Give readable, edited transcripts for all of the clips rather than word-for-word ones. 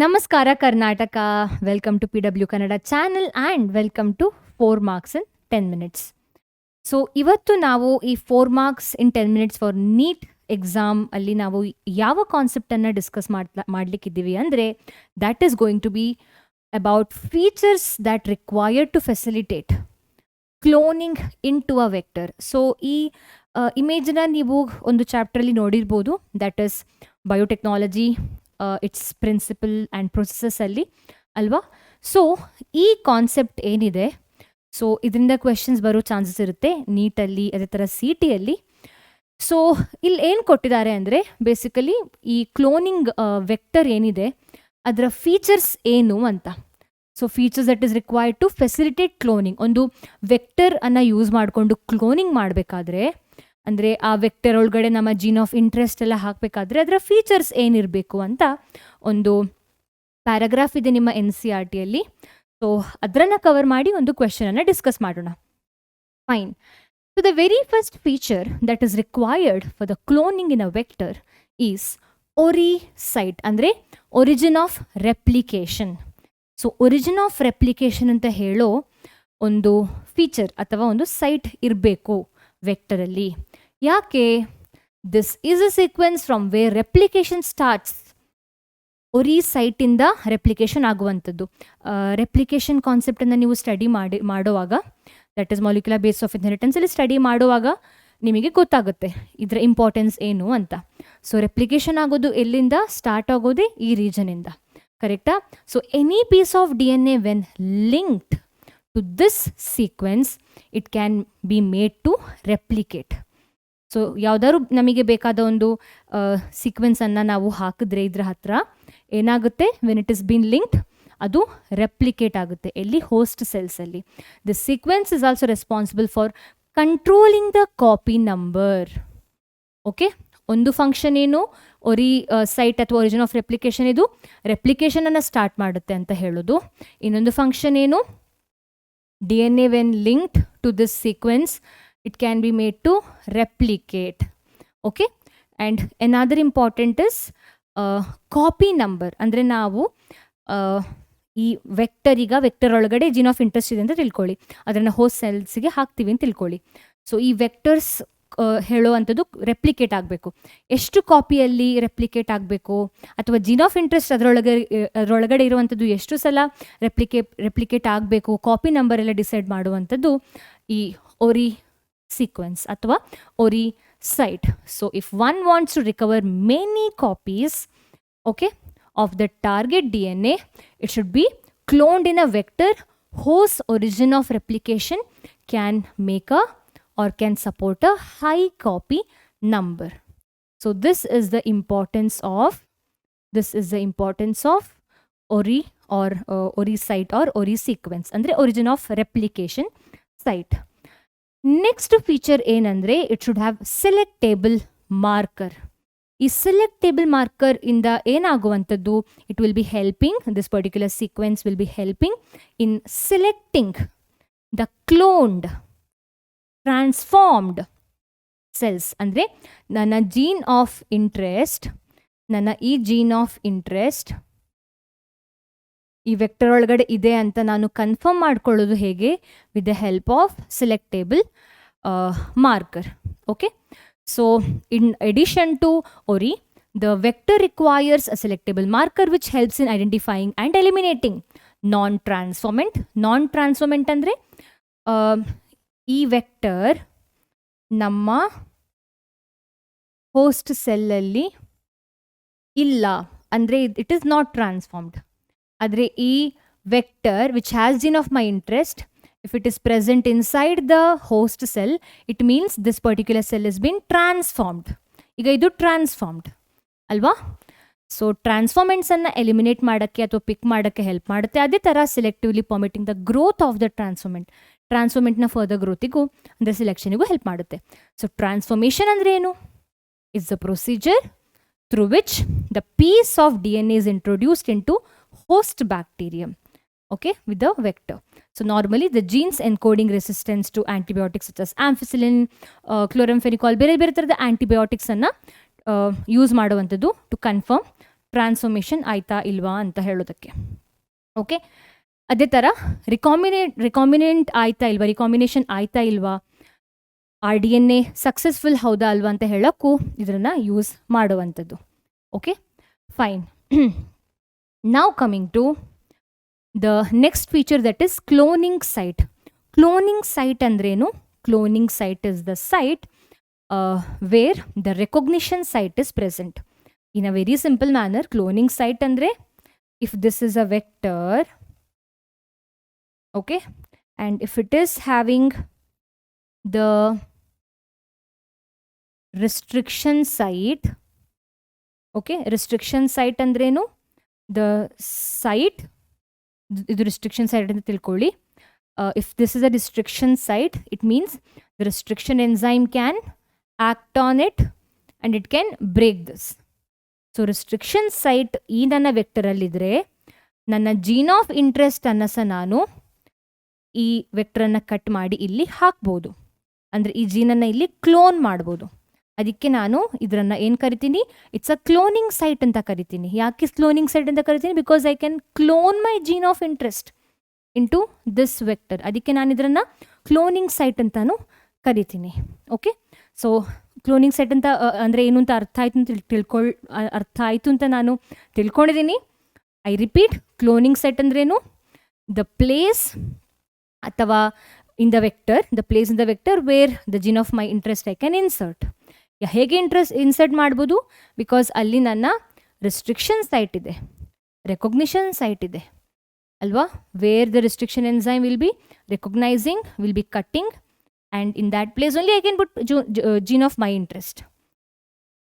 ನಮಸ್ಕಾರ Karnataka, welcome to PW Kannada channel and welcome to 4 marks in 10 minutes. So ಇವತ್ತು ನಾವು ಈ 4 marks in 10 minutes for NEET exam ಅಲ್ಲಿ ನಾವು ಯಾವ ಕಾನ್ಸೆಪ್ಟನ್ನು ಡಿಸ್ಕಸ್ ಮಾಡಲಿಕ್ಕಿದ್ದೀವಿ ಅಂದರೆ that is going to be about features that required to facilitate cloning in to a vector. So ಈ ಇಮೇಜನ್ನ ನೀವು ಒಂದು ಚಾಪ್ಟ್ರಲ್ಲಿ ನೋಡಿರ್ಬೋದು, that is biotechnology, its principle and processes ಅಲ್ಲಿ ಅಲ್ವಾ. ಸೊ ಈ ಕಾನ್ಸೆಪ್ಟ್ ಏನಿದೆ, ಸೊ ಇದರಿಂದ ಕ್ವೆಶನ್ಸ್ ಬರೋ ಚಾನ್ಸಸ್ ಇರುತ್ತೆ ನೀಟಲ್ಲಿ, ಅದೇ ಥರ CTಯಲ್ಲಿ. ಸೊ ಇಲ್ಲಿ ಏನು ಕೊಟ್ಟಿದ್ದಾರೆ ಅಂದರೆ ಬೇಸಿಕಲಿ ಈ ಕ್ಲೋನಿಂಗ್ ವೆಕ್ಟರ್ ಏನಿದೆ ಅದರ ಫೀಚರ್ಸ್ ಏನು ಅಂತ. So features that is required to facilitate cloning. ಒಂದು ವೆಕ್ಟರ್ ಅನ್ನು ಯೂಸ್ ಮಾಡಿಕೊಂಡು ಕ್ಲೋನಿಂಗ್ ಮಾಡಬೇಕಾದ್ರೆ, ಅಂದರೆ ಆ ವೆಕ್ಟರ್ ಒಳಗಡೆ ನಮ್ಮ ಜೀನ್ ಆಫ್ ಇಂಟ್ರೆಸ್ಟ್ ಎಲ್ಲ ಹಾಕಬೇಕಾದ್ರೆ ಅದರ ಫೀಚರ್ಸ್ ಏನಿರಬೇಕು ಅಂತ ಒಂದು ಪ್ಯಾರಾಗ್ರಾಫ್ ಇದೆ ನಿಮ್ಮ NCERTಯಲ್ಲಿ. ಸೊ ಅದನ್ನು ಕವರ್ ಮಾಡಿ ಒಂದು ಕ್ವೆಶನನ್ನು ಡಿಸ್ಕಸ್ ಮಾಡೋಣ. Fine. So the very first feature that is required for the cloning in a vector is ಒರಿ ಸೈಟ್, ಅಂದರೆ origin of replication. So origin of replication ಅಂತ ಹೇಳೋ ಒಂದು ಫೀಚರ್ ಅಥವಾ ಒಂದು ಸೈಟ್ ಇರಬೇಕು ವೆಕ್ಟರಲ್ಲಿ. ಯಾಕೆ? This is a sequence from where replication starts. Ori ಸೈಟಿಂದ ರೆಪ್ಲಿಕೇಶನ್ ಆಗುವಂಥದ್ದು. ರೆಪ್ಲಿಕೇಶನ್ ಕಾನ್ಸೆಪ್ಟನ್ನು ನೀವು ಸ್ಟಡಿ ಮಾಡುವಾಗ, that is molecular base of ಇನ್ಹೆರಿಟೆನ್ಸಲ್ಲಿ ಸ್ಟಡಿ ಮಾಡುವಾಗ ನಿಮಗೆ ಗೊತ್ತಾಗುತ್ತೆ ಇದರ ಇಂಪಾರ್ಟೆನ್ಸ್ ಏನು ಅಂತ. ಸೊ ರೆಪ್ಲಿಕೇಶನ್ ಆಗೋದು ಎಲ್ಲಿಂದ ಸ್ಟಾರ್ಟ್ ಆಗೋದೇ ಈ ರೀಜನಿಂದ, ಕರೆಕ್ಟಾ? So any piece of DNA when linked to this sequence it can be made to replicate. So ಯಾವುದಾದ್ರು ನಮಗೆ ಬೇಕಾದ ಒಂದು ಸೀಕ್ವೆನ್ಸನ್ನು ನಾವು ಹಾಕಿದ್ರೆ ಇದ್ರ ಹತ್ರ ಏನಾಗುತ್ತೆ, when it is been linked ಅದು ರೆಪ್ಲಿಕೇಟ್ ಆಗುತ್ತೆ. ಎಲ್ಲಿ? ಹೋಸ್ಟ್ ಸೆಲ್ಸಲ್ಲಿ. This sequence is also responsible for controlling the copy number. Okay, ಒಂದು ಫಂಕ್ಷನ್ ಏನು, ಒರಿ ಸೈಟ್ ಅಥವಾ ಒರಿಜಿನ್ ಆಫ್ ರೆಪ್ಲಿಕೇಶನ್, ಇದು ರೆಪ್ಲಿಕೇಶನನ್ನು ಸ್ಟಾರ್ಟ್ ಮಾಡುತ್ತೆ ಅಂತ ಹೇಳೋದು. ಇನ್ನೊಂದು ಫಂಕ್ಷನ್ ಏನು, DNA when linked to this sequence it can be made to replicate. Okay, and another important is copy number. ಅಂದರೆ ನಾವು ಈ ವೆಕ್ಟರ್ ಒಳಗಡೆ ಜೀನ್ ಆಫ್ ಇಂಟ್ರೆಸ್ಟ್ ಇದೆ ಅಂತ ತಿಳ್ಕೊಳ್ಳಿ, ಅದನ್ನು ಹೋಸ್ಟ್ ಸೆಲ್ಸ್ಗೆ ಹಾಕ್ತೀವಿ ಅಂತ ತಿಳ್ಕೊಳ್ಳಿ. ಸೊ ಈ ವೆಕ್ಟರ್ಸ್ ಹೇಳುವಂಥದ್ದು ರೆಪ್ಲಿಕೇಟ್ ಆಗಬೇಕು. ಎಷ್ಟು ಕಾಪಿಯಲ್ಲಿ ರೆಪ್ಲಿಕೇಟ್ ಆಗಬೇಕು, ಅಥವಾ ಜೀನ್ ಆಫ್ ಇಂಟ್ರೆಸ್ಟ್ ಅದರೊಳಗಡೆ ಇರುವಂಥದ್ದು ಎಷ್ಟು ಸಲ ರೆಪ್ಲಿಕೇಟ್ ಆಗಬೇಕು, ಕಾಪಿ ನಂಬರ್ ಎಲ್ಲ ಡಿಸೈಡ್ ಮಾಡುವಂಥದ್ದು ಈ ಒರಿ ಸೀಕ್ವೆನ್ಸ್ ಅಥವಾ ori site. So if one wants to recover many copies, okay, of the target DNA, it should be cloned in a vector whose origin of replication can make a or can support a high copy number. So this is the importance of ORI or ORI site or ORI sequence, andre origin of replication site. Next feature ಏನಂದ್ರೆ it should have selectable marker. ಈ selectable marker ಇಂದ ಏನಾಗುವಂಥದ್ದು, it will be helping, this particular sequence will be helping in selecting the cloned transformed cells. ಅಂದರೆ ನನ್ನ gene of interest, ಈ gene of interest ಈ vector ಒಳಗಡೆ ಇದೆ ಅಂತ ನಾನು ಕನ್ಫರ್ಮ್ ಮಾಡ್ಕೊಳ್ಳೋದು ಹೇಗೆ? With the help of selectable marker. Okay, so in addition to ori, the vector requires a selectable marker which helps in identifying and eliminating non transformant ಅಂದರೆ ಈ vector ನಮ್ಮ ಹೋಸ್ಟ್ ಸೆಲ್ಲಲ್ಲಿ ಇಲ್ಲ ಅಂದರೆ ಇಟ್ ಈಸ್ ನಾಟ್ ಟ್ರಾನ್ಸ್ಫಾರ್ಮ್ಡ್. ಆದರೆ ಈ vector which has gene of my interest, if it is present inside the host cell, it means this particular cell is been transformed. ಈಗ ಇದು transformed ಅಲ್ವಾ? ಸೊ ಟ್ರಾನ್ಸ್ಫಾರ್ಮೆಂಟ್ಸನ್ನು ಎಲಿಮಿನೇಟ್ ಮಾಡೋಕ್ಕೆ ಅಥವಾ ಪಿಕ್ ಮಾಡೋಕ್ಕೆ ಹೆಲ್ಪ್ ಮಾಡುತ್ತೆ. ಅದೇ ಥರ selectively permitting the growth of the ಟ್ರಾನ್ಸ್ಫಾರ್ಮೆಂಟ್ನ ಫರ್ದರ್ ಗ್ರೋತಿಗೂ ಅಂದರೆ ಸಿಲೆಕ್ಷನಿಗೂ ಹೆಲ್ಪ್ ಮಾಡುತ್ತೆ. ಸೊ ಟ್ರಾನ್ಸ್ಫಾರ್ಮೇಷನ್ ಅಂದರೆ ಏನು? It's the procedure through which the piece of DNA is introduced into host bacterium, okay, with the vector. So normally the genes encoding resistance to antibiotics such as ampicillin, chloramphenicol, ಬೇರೆ ಥರದ ಆಂಟಿಬಯೋಟಿಕ್ಸನ್ನು use ಮಾಡುವಂಥದ್ದು to confirm transformation ಆಯ್ತಾ ಇಲ್ವಾ ಅಂತ ಹೇಳೋದಕ್ಕೆ. Okay, ಅದೇ ಥರ recombinant ಆಯ್ತಾ ಇಲ್ವಾ, ರಿಕಾಂಬಿನೇಷನ್ ಆಯ್ತಾ ಇಲ್ವಾ, RDNA ಸಕ್ಸಸ್ಫುಲ್ ಹೌದಾ ಅಲ್ವಾ ಅಂತ ಹೇಳೋಕ್ಕೂ ಇದನ್ನು ಯೂಸ್ ಮಾಡುವಂಥದ್ದು. Okay, fine. Now coming to the next feature, that is cloning site. Cloning site ಅಂದ್ರೇನು? Cloning site is the site where the recognition site is present. In a very simple manner, cloning site ಅಂದರೆ if this is a vector, okay, and if it is having the restriction site, okay, restriction site andrenu, the site, idu restriction site anta tilkolli. If this is a restriction site, it means the restriction enzyme can act on it and it can break this. So restriction site ಈ ನನ್ನ ವೆಕ್ಟರಲ್ಲಿದ್ದರೆ ನನ್ನ gene of interest ಅನ್ನು ಸಹ ನಾನು ಈ ವೆಕ್ಟರನ್ನು cut ಮಾಡಿ ಇಲ್ಲಿ ಹಾಕ್ಬೋದು. ಅಂದರೆ ಈ ಜೀನನ್ನು ಇಲ್ಲಿ ಕ್ಲೋನ್ ಮಾಡ್ಬೋದು. ಅದಕ್ಕೆ ನಾನು ಇದನ್ನು ಏನು ಕರಿತೀನಿ? ಇಟ್ಸ್ ಅ ಕ್ಲೋನಿಂಗ್ ಸೈಟ್ ಅಂತ ಕರಿತೀನಿ. ಯಾಕೆ ಕ್ಲೋನಿಂಗ್ ಸೈಟ್ ಅಂತ ಕರಿತೀನಿ? Because I can clone my gene of interest into this vector. ಅದಕ್ಕೆ ನಾನು ಇದನ್ನು ಕ್ಲೋನಿಂಗ್ ಸೈಟ್ ಅಂತಾನು ಕರಿತೀನಿ. ಓಕೆ, ಸೊ ಕ್ಲೋನಿಂಗ್ ಸೆಟ್ ಅಂತ ಅಂದರೆ ಏನು ಅಂತ ಅರ್ಥ ಆಯಿತು ಅಂತ ನಾನು ತಿಳ್ಕೊಂಡಿದ್ದೀನಿ. ಐ ರಿಪೀಟ್, ಕ್ಲೋನಿಂಗ್ ಸೆಟ್ ಅಂದ್ರೇನು? ದ ಪ್ಲೇಸ್ ಅಥವಾ in the vector, the place in the vector where the gene of my interest I can insert. ಹೇಗೆ ಇನ್ಸರ್ಟ್ ಮಾಡ್ಬೋದು? ಬಿಕಾಸ್ ಅಲ್ಲಿ ನನ್ನ ರಿಸ್ಟ್ರಿಕ್ಷನ್ ಸೈಟ್ ಇದೆ, ರೆಕಾಗ್ನಿಷನ್ ಸೈಟ್ ಇದೆ ಅಲ್ವಾ? Where the restriction enzyme will be recognising, will be cutting, and in that place only I can put gene of my interest.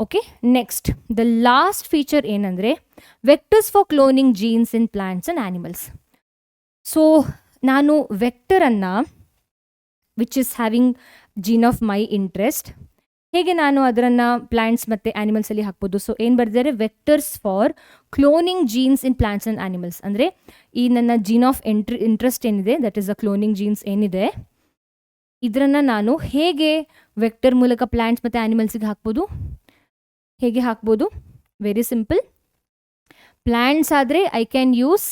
Okay, next, the last feature ಏನಂದ್ರೆ vectors for cloning genes in plants and animals. So ನಾನು ವೆಕ್ಟರನ್ನು which is having gene of my interest, ಹೇಗೆ ನಾನು ಅದನ್ನು plants ಮತ್ತು ಆ್ಯನಿಮಲ್ಸಲ್ಲಿ ಹಾಕ್ಬೋದು? So ಏನು ಬರ್ದಿದ್ದಾರೆ? Vectors for cloning jeans in plants and animals. ಅಂದರೆ ಈ ನನ್ನ ಜೀನ್ ಆಫ್ ಇಂಟ್ರೆಸ್ಟ್ ಏನಿದೆ, that is a cloning jeans ಏನಿದೆ, ಇದನ್ನು ನಾನು ಹೇಗೆ ವೆಕ್ಟರ್ ಮೂಲಕ ಪ್ಲಾಂಟ್ಸ್ ಮತ್ತು ಆ್ಯನಿಮಲ್ಸಿಗೆ ಹಾಕ್ಬೋದು? ಹೇಗೆ ಹಾಕ್ಬೋದು? Very simple. ಪ್ಲಾಂಟ್ಸ್ ಆದರೆ I can use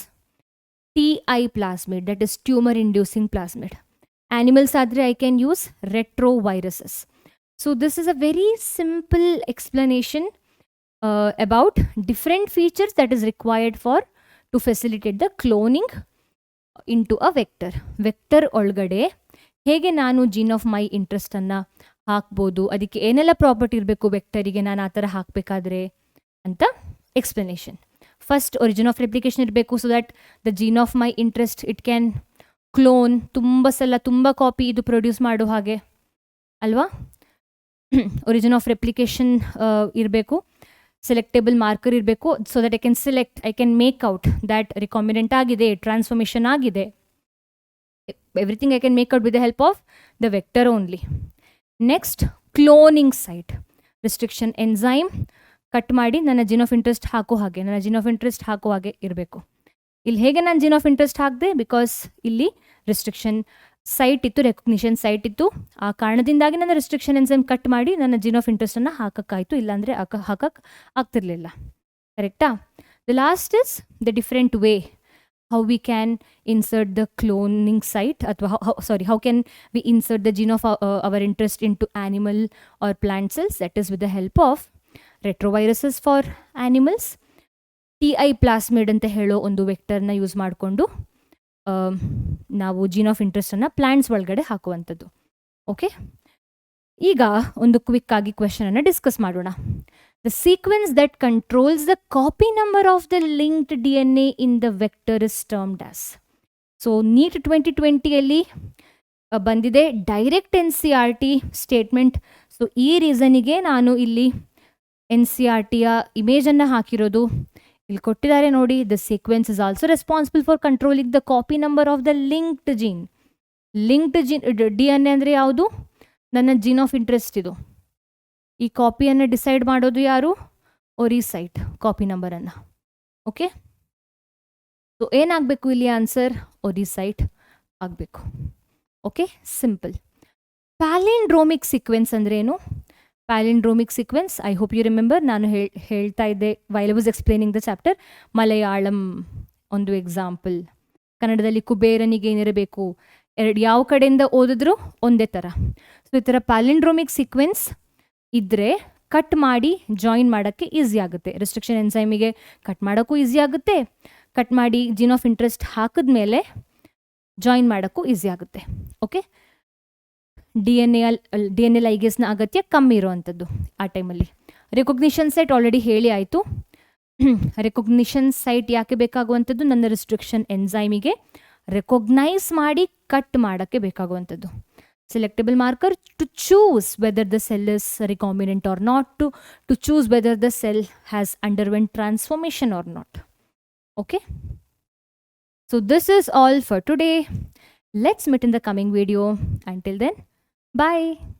TI plasmid, that is tumour inducing plasmid. Animals ಆದರೆ I can use retroviruses. So this is a very simple explanation about different features that is required for to facilitate the cloning in to a vector. Vector ಒಳಗಡೆ ಹೇಗೆ ನಾನು gene of ಮೈ ಇಂಟ್ರೆಸ್ಟನ್ನು ಹಾಕ್ಬೋದು, ಅದಕ್ಕೆ ಏನೆಲ್ಲ property ಇರಬೇಕು ವೆಕ್ಟರಿಗೆ ನಾನು ಆ ಥರ ಹಾಕಬೇಕಾದ್ರೆ ಅಂತ explanation. First origin of replication ಇರಬೇಕು, so that the gene of my interest it can clone, ತುಂಬ ಸಲ ತುಂಬ ಕಾಪಿ ಇದು ಪ್ರೊಡ್ಯೂಸ್ ಮಾಡೋ ಹಾಗೆ ಅಲ್ವಾ? ಒರಿಜಿನ್ ಆಫ್ ರೆಪ್ಲಿಕೇಶನ್ ಇರಬೇಕು, ಸೆಲೆಕ್ಟೇಬಲ್ ಮಾರ್ಕರ್ ಇರಬೇಕು, so that I can make out that recombinant ಆಗಿದೆ, ಟ್ರಾನ್ಸ್ಫಾರ್ಮೇಷನ್ ಆಗಿದೆ. Everything I can make out with the help of the vector only. Next, cloning site. Restriction enzyme cut ಮಾಡಿ ನನ್ನ gene of interest ಹಾಕೋ ಹಾಗೆ ಇರಬೇಕು. ಇಲ್ಲಿ ಹೇಗೆ ನಾನು ಜೀನ್ ಆಫ್ ಇಂಟ್ರೆಸ್ಟ್ ಹಾಕಿದೆ? ಬಿಕಾಸ್ ಇಲ್ಲಿ ರಿಸ್ಟ್ರಿಕ್ಷನ್ ಸೈಟ್ ಇತ್ತು, ರೆಕಗ್ನಿಷನ್ ಸೈಟ್ ಇತ್ತು. ಆ ಕಾರಣದಿಂದಾಗಿ ನನ್ನ ರಿಸ್ಟ್ರಿಕ್ಷನ್ ಎನ್ಸೈಮ್ ಕಟ್ ಮಾಡಿ ನನ್ನ ಜೀನ್ ಆಫ್ ಇಂಟ್ರೆಸ್ಟನ್ನು ಹಾಕೋಕ್ಕಾಯಿತು, ಇಲ್ಲಾಂದರೆ ಹಾಕಕ್ಕೆ ಆಗ್ತಿರ್ಲಿಲ್ಲ. ಕರೆಕ್ಟಾ? The last is the different way how we can insert the cloning site, how can we insert the gene of our interest into animal or plant cells? That is with the help of retroviruses for animals, TI plasmid ಅಂತ ಹೇಳೋ ಒಂದು ವೆಕ್ಟರ್ನ use ಮಾಡಿಕೊಂಡು ನಾವು gene of ಇಂಟ್ರೆಸ್ಟನ್ನು plants ಒಳಗಡೆ ಹಾಕುವಂಥದ್ದು. Okay, ಈಗ ಒಂದು ಕ್ವಿಕ್ ಆಗಿ ಕ್ವೆಶನನ್ನು ಡಿಸ್ಕಸ್ ಮಾಡೋಣ. The sequence that controls the copy number of the linked DNA in the vector is termed as. So NEET 2020 ಬಂದಿದೆ ಡೈರೆಕ್ಟ್ NCERT ಸ್ಟೇಟ್ಮೆಂಟ್. ಸೊ ಈ ರೀಸನಿಗೆ ನಾನು ಇಲ್ಲಿ NCERTಯ ಇಮೇಜನ್ನು ಹಾಕಿರೋದು. ಇಲ್ಲಿ ಕೊಟ್ಟಿದ್ದಾರೆ ನೋಡಿ, the sequence is also responsible for controlling the copy number of the linked gene. DNA ಅಂದರೆ ಯಾವುದು? ನನ್ನ ಜೀನ್ ಆಫ್ ಇಂಟ್ರೆಸ್ಟ್ ಇದು. ಈ ಕಾಪಿಯನ್ನು ಡಿಸೈಡ್ ಮಾಡೋದು ಯಾರು? ಒರಿಸೈಟ್ ಕಾಪಿ ನಂಬರನ್ನು. ಓಕೆ, ಸೊ ಏನಾಗಬೇಕು ಇಲ್ಲಿ ಆನ್ಸರ್? ಒರಿಸೈಟ್ ಆಗಬೇಕು. Okay, simple. ಪ್ಯಾಲಿಂಡ್ರೋಮಿಕ್ ಸೀಕ್ವೆನ್ಸ್ ಅಂದ್ರೇನು? Palindromic sequence, I hope you remember, ನಾನು ಹೇಳ್ತಾ ಇದ್ದೆ while I was explaining the chapter. Malayalam ಒಂದು ಎಕ್ಸಾಂಪಲ್. ಕನ್ನಡದಲ್ಲಿ ಕುಬೇರನಿಗೆ ಏನಿರಬೇಕು, ಯಾವ ಕಡೆಯಿಂದ ಓದಿದ್ರು ಒಂದೇ ಥರ. ಸೊ ಈ ಥರ ಪ್ಯಾಲಿಂಡ್ರೋಮಿಕ್ ಸೀಕ್ವೆನ್ಸ್ ಇದ್ದರೆ ಕಟ್ ಮಾಡಿ ಜಾಯಿನ್ ಮಾಡೋಕ್ಕೆ ಈಸಿ ಆಗುತ್ತೆ. ರೆಸ್ಟ್ರಿಕ್ಷನ್ ಎನ್ಸೈಮಿಗೆ ಕಟ್ ಮಾಡೋಕ್ಕೂ ಈಸಿ ಆಗುತ್ತೆ, ಕಟ್ ಮಾಡಿ ಜೀನ್ ಆಫ್ ಇಂಟ್ರೆಸ್ಟ್ ಹಾಕಿದ್ಮೇಲೆ ಜಾಯಿನ್ ಮಾಡೋಕ್ಕೂ ಈಸಿ ಆಗುತ್ತೆ. ಓಕೆ, DNA ಲೈಗೇಸ್ನ ಅಗತ್ಯ ಕಮ್ಮಿ ಇರೋವಂಥದ್ದು ಆ ಟೈಮಲ್ಲಿ. ರೆಕಗ್ನಿಷನ್ ಸೈಟ್ ಆಲ್ರೆಡಿ ಹೇಳಿ ಆಯಿತು. ರೆಕಗ್ನಿಷನ್ ಸೈಟ್ ಯಾಕೆ ಬೇಕಾಗುವಂಥದ್ದು? ನನ್ನ ರಿಸ್ಟ್ರಿಕ್ಷನ್ ಎನ್ಸೈಮಿಗೆ ರೆಕಗ್ನೈಸ್ ಮಾಡಿ ಕಟ್ ಮಾಡೋಕ್ಕೆ ಬೇಕಾಗುವಂಥದ್ದು. Selectable marker to choose whether the cell is recombinant or not, to choose whether the cell has underwent transformation or not. Okay, so this is all for today. Let's meet in the coming video. Until then, bye.